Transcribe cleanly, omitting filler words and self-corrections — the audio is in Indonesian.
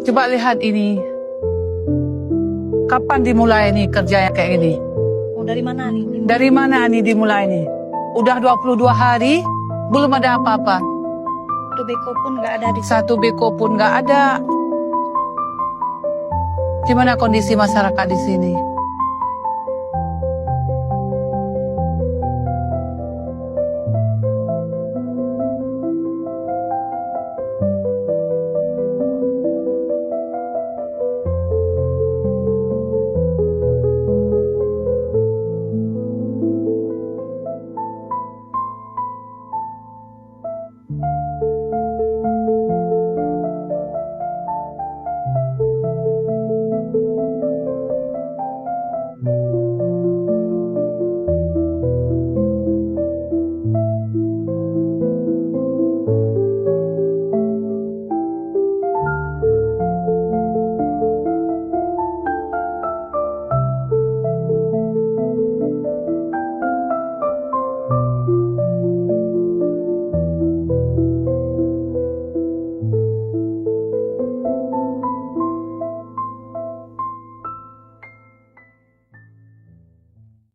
Coba lihat ini. Kapan dimulai nih kerja yang kayak gini? Oh, dari mana nih? Dari mana nih dimulai nih? Udah 22 hari, belum ada apa-apa. Satu beko pun nggak ada di Satu beko pun nggak ada. Gimana kondisi masyarakat di sini?